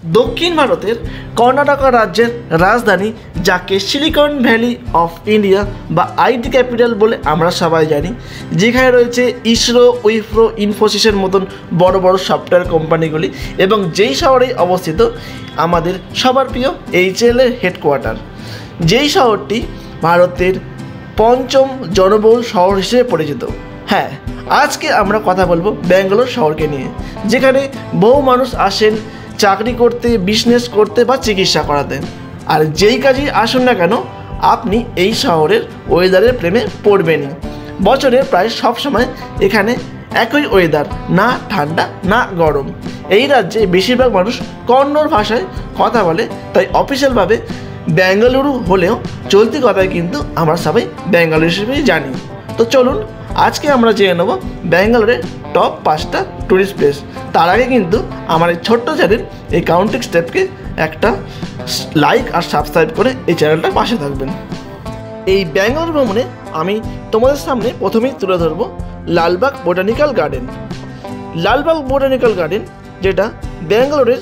দক্ষিণ ভারতের কর্ণাটক রাজ্যের রাজধানী, যাকে সিলিকন ভ্যালি অফ ইন্ডিয়া বা আইটি ক্যাপিটাল বলে আমরা সবাই জানি, যেখানে রয়েছে ইসরো, উইপ্রো, ইনফোসিসের মতন বড় বড় সফটওয়্যার কোম্পানিগুলি, এবং যেই শহরেই অবস্থিত আমাদের সবার প্রিয় HAL এর হেডকোয়ার্টার। যেই শহরটি ভারতের পঞ্চম জনবহুল শহর হিসেবে পরিচিত। হ্যাঁ, আজকে আমরা কথা বলবো ব্যাঙ্গালোর শহরকে নিয়ে, যেখানে বহু মানুষ আসেন চাকরি করতে, বিজনেস করতে বা চিকিৎসা করাতে। আর যেই কাজই আসুন না কেন, আপনি এই শহরের ওয়েদারের প্রেমে পড়বেনই। বছরের প্রায় সব সময় এখানে একই ওয়েদার, না ঠান্ডা না গরম। এই রাজ্যে বেশিরভাগ মানুষ কন্নড় ভাষায় কথা বলে, তাই অফিসিয়ালভাবে বেঙ্গালুরু হলেও চলতি কথায় কিন্তু আমরা সবাই বেঙ্গালুরু হিসেবেই জানি। তো চলুন আজকে আমরা জেনে নেব ব্যাঙ্গালোরের টপ 5টা ট্যুরিস্ট প্লেস। তার আগে কিন্তু আমার এই ছোট্ট চ্যানেল এই কাউন্টিং স্টেপকে একটা লাইক আর সাবস্ক্রাইব করে এই চ্যানেলটার পাশে থাকবেন। এই ব্যাঙ্গালোর ভ্রমণে আমি তোমাদের সামনে প্রথমেই তুলে ধরব Lalbagh botanical garden. Lalbagh botanical garden, যেটা ব্যাঙ্গালোরের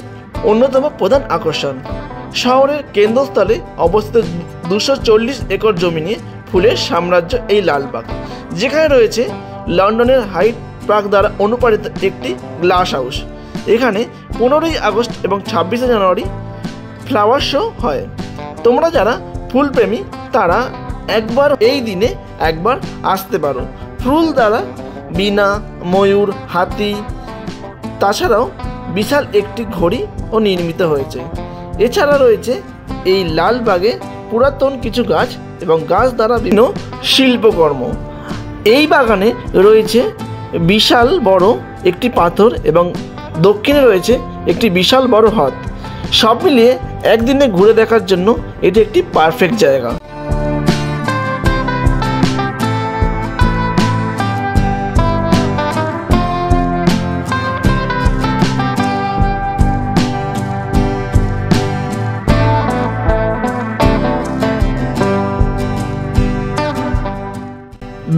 অন্যতম প্রধান আকর্ষণ। শহরের কেন্দ্রস্থলে অবস্থিত 240 একর জমি নিয়ে ফুলের সাম্রাজ্য এই লালবাগ, যেখানে রয়েছে লন্ডনের হাইড পার্ক দ্বারা অনুপ্রাণিত একটি গ্লাস হাউস। এখানে 15ই আগস্ট এবং 26শে জানুয়ারি ফ্লাওয়ার শো হয়। তোমরা যারা ফুলপ্রেমী তারা একবার এই দিনে একবার আসতে পারো। ফুল দ্বারা বীণা, ময়ূর, হাতি, তাছাড়াও বিশাল একটি ঘড়িও নির্মিত হয়েছে। এছাড়া রয়েছে এই লালবাগে পুরাতন কিছু গাছ এবং গাছ দ্বারা বিভিন্ন শিল্পকর্ম। এই বাগানে রয়েছে বিশাল বড় একটি পাথর এবং দক্ষিণে রয়েছে একটি বিশাল বড় হ্রদ। সব মিলিয়ে একদিনে ঘুরে দেখার জন্য এটি একটি পারফেক্ট জায়গা।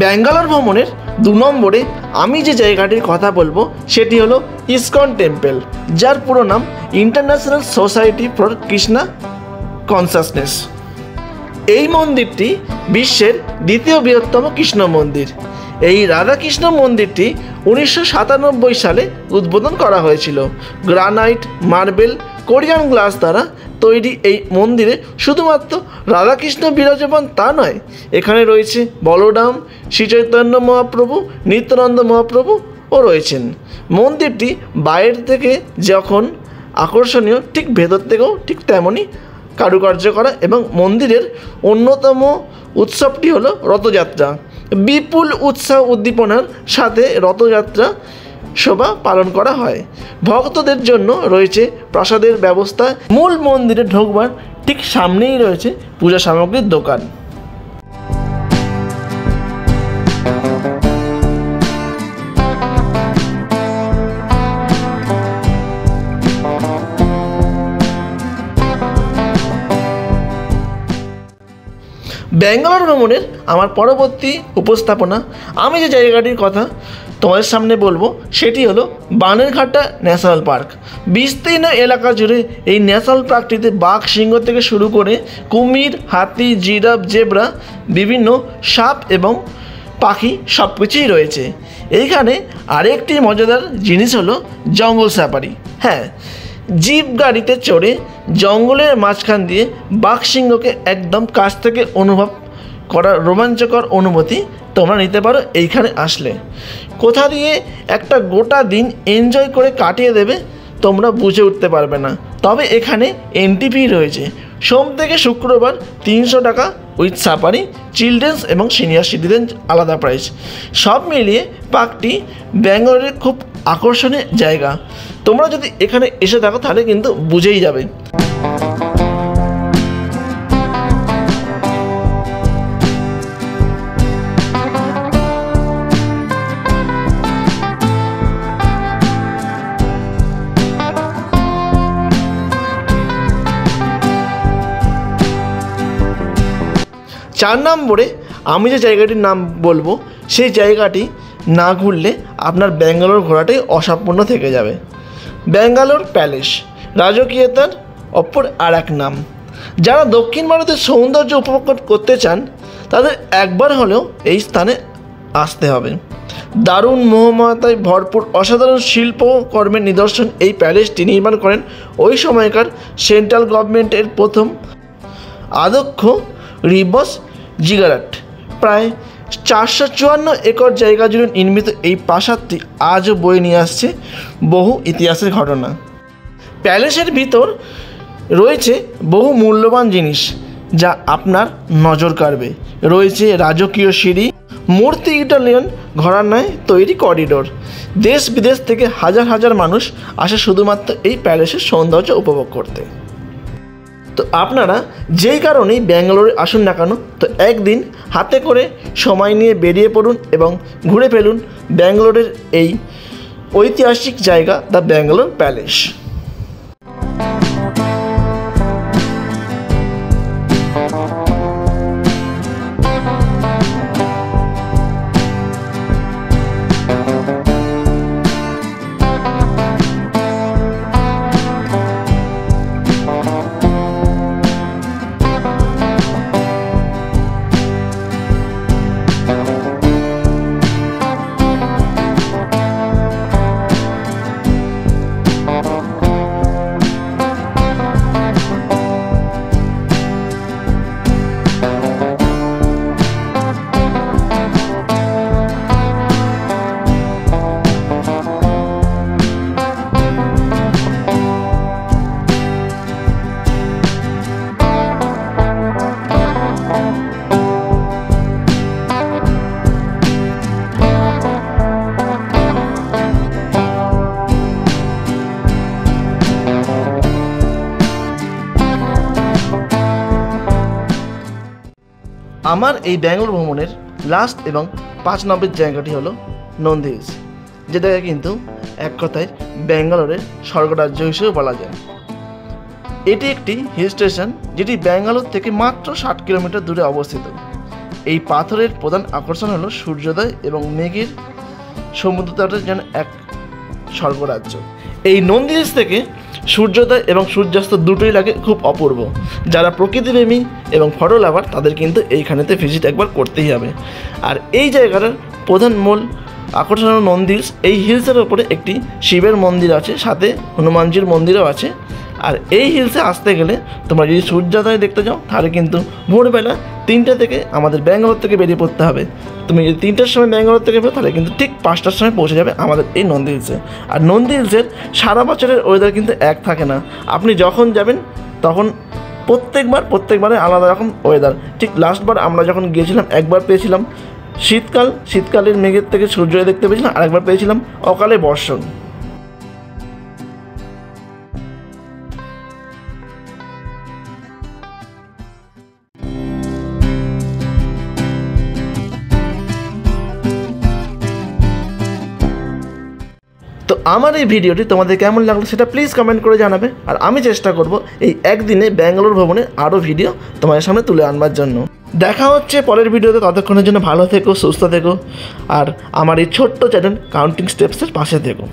ব্যাঙ্গালোর ভ্রমণের 2 নম্বরে আমি যে জায়গাটির কথা বলবো সেটি হলো ইসকন টেম্পল, যার পুরো নাম international society for Krishna consciousness. এই মন্দিরটি বিশ্বের দ্বিতীয় বৃহত্তম কৃষ্ণ মন্দির। এই রাধাকৃষ্ণ মন্দিরটি 1997 সালে উদ্বোধন করা হয়েছিল। গ্রানাইট, মার্বেল, কোরিয়ান গ্লাস দ্বারা তৈরি এই মন্দিরে শুধুমাত্র রাধাকৃষ্ণ বিরাজমান তা নয়, এখানে রয়েছে বলরাম, শ্রী চৈতন্য মহাপ্রভু, নিত্যানন্দ মহাপ্রভুও রয়েছেন। মন্দিরটি বাইরে থেকে যখন আকর্ষণীয়, ঠিক ভেতর থেকেও ঠিক তেমনই কারুকার্য করা, এবং মন্দিরের অন্যতম উৎসবটি হলো রথযাত্রা। বিপুল উৎসাহ উদ্দীপনার সাথে রথযাত্রা শোভা পালন করা হয়। ভক্তদের জন্য রয়েছে প্রসাদের ব্যবস্থা। মূল মন্দিরে ঢোকবার ঠিক সামনেই রয়েছে পূজা সামগ্রীর দোকান। ব্যাঙ্গালোর ভ্রমণের আমার পরবর্তী উপস্থাপনা, আমি যে জায়গাটির কথা তোমাদের সামনে বলবো সেটি হলো বানেরঘাটা ন্যাশনাল পার্ক। বিস্তীর্ণ এলাকা জুড়ে এই ন্যাশনাল পার্কটিতে বাঘ, সিংহ থেকে শুরু করে কুমির, হাতি, জিরাফ, জেব্রা, বিভিন্ন সাপ এবং পাখি সব কিছুই রয়েছে। এইখানে আরেকটি মজাদার জিনিস হলো জঙ্গল সাফারি। হ্যাঁ, জিপ গাড়িতে চড়ে জঙ্গলের মাঝখান দিয়ে বাঘ, সিংহকে একদম কাছ থেকে অনুভব করার রোমাঞ্চকর অনুভূতি তোমরা নিতে পারো এইখানে আসলে। কোথা দিয়ে একটা গোটা দিন এনজয় করে কাটিয়ে দেবে তোমরা বুঝে উঠতে পারবে না। তবে এখানে এন্ট্রি ফি রয়েছে। সোম থেকে শুক্রবার 300 টাকা উইথ সাফারি, চিলড্রেন্স এবং সিনিয়র সিটিজেন আলাদা প্রাইস। সব মিলিয়ে পার্কটি ব্যাঙ্গালোরের খুব আকর্ষণীয় জায়গা। তোমরা যদি এখানে এসে থাকো তাহলে কিন্তু বুঝেই যাবে। 4 নম্বরে আমি যে জায়গাটির নাম বলবো সেই জায়গাটি না ঘুরলে আপনার ব্যাঙ্গালোর ঘোরাটাই অসম্পূর্ণ থেকে যাবে। ব্যাঙ্গালোর প্যালেস। রাজকীয়তার অপর আর এক নাম। যারা দক্ষিণ ভারতের সৌন্দর্য উপভোগ করতে চান তাদের একবার হলেও এই স্থানে আসতে হবে। দারুণ মোহময়তায় ভরপুর অসাধারণ শিল্পকর্মের নিদর্শন এই প্যালেসটি নির্মাণ করেন ওই সময়কার সেন্ট্রাল গভর্নমেন্টের প্রথম অধ্যক্ষ রিবস জিগারাট। প্রায় 454 একর জায়গা জুড়ে নির্মিত এই প্রাসাদটি আজও বয়ে নিয়ে আসছে বহু ইতিহাসের ঘটনা। প্যালেসের ভিতর রয়েছে বহু মূল্যবান জিনিস যা আপনার নজর কাড়বে। রয়েছে রাজকীয় সিঁড়ি, মূর্তি, ইটালিয়ান ঘরানায় তৈরি করিডোর। দেশ বিদেশ থেকে হাজার হাজার মানুষ আসে শুধুমাত্র এই প্যালেসের সৌন্দর্য উপভোগ করতে। তো আপনারা যেই কারণেই ব্যাঙ্গালোরে আসুন না কেন, তো একদিন হাতে করে সময় নিয়ে বেরিয়ে পড়ুন এবং ঘুরে ফেলুন ব্যাঙ্গালোরের এই ঐতিহাসিক জায়গা দ্য ব্যাঙ্গালোর প্যালেস। আমার এই ব্যাঙ্গালোর ভ্রমণের লাস্ট এবং 5 নম্বরের জায়গাটি হলো নন্দী হিলস, যেটাকে কিন্তু এক কথায় ব্যাঙ্গালোরের স্বর্গরাজ্য হিসেবে বলা যায়। এটি একটি হিল স্টেশন যেটি ব্যাঙ্গালোর থেকে মাত্র 60 কিলোমিটার দূরে অবস্থিত। এই পাথরের প্রধান আকর্ষণ হলো সূর্যোদয় এবং মেঘের সমুদ্র তটের যেন এক স্বর্গরাজ্য। এই নন্দী হিলস থেকে সূর্যোদয় এবং সূর্যাস্ত দুটোই লাগে খুব অপূর্ব। যারা প্রকৃতিপ্রেমী এবং ফটো লাভার তাদের কিন্তু এইখানেতে ভিজিট একবার করতেই হবে। আর এই জায়গাটার প্রধান মূল আকর্ষণ হল নন্দী হিলস। এই হিলসের ওপরে একটি শিবের মন্দির আছে, সাথে হনুমানজির মন্দিরও আছে। আর এই হিলসে আসতে গেলে তোমরা যদি সূর্যোদয় দেখতে যাও তাহলে কিন্তু ভোরবেলা 3টা থেকে আমাদের ব্যাঙ্গালোর থেকে বেরিয়ে পড়তে হবে। তুমি যদি 3টার সময় ব্যাঙ্গালোর থেকে বেরো তাহলে কিন্তু ঠিক 5টার সময় পৌঁছে যাবে আমাদের এই নন্দী হিলসে। আর নন্দী হিলসের সারা বছরের ওয়েদার কিন্তু এক থাকে না। আপনি যখন যাবেন তখন প্রত্যেকবারে আলাদা রকম ওয়েদার। ঠিক লাস্টবার আমরা যখন গিয়েছিলাম একবার পেয়েছিলাম শীতকালের মেঘের থেকে সূর্যোদয় দেখতে পেয়েছিলাম, আর একবার পেয়েছিলাম অকালে বর্ষণ। তো আমার এই ভিডিওটি তোমাদের কেমন লাগলো সেটা প্লিজ কমেন্ট করে জানাবে। আর আমি চেষ্টা করব এই একদিনে ব্যাঙ্গালোর ভ্রমণের আরও ভিডিও তোমাদের সামনে তুলে আনবার জন্য। দেখা হচ্ছে পরের ভিডিওতে। ততক্ষণের জন্য ভালো থেকো, সুস্থ থেকো, আর আমার এই ছোট্ট চ্যানেল কাউন্টিং স্টেপসের পাশে থেকো।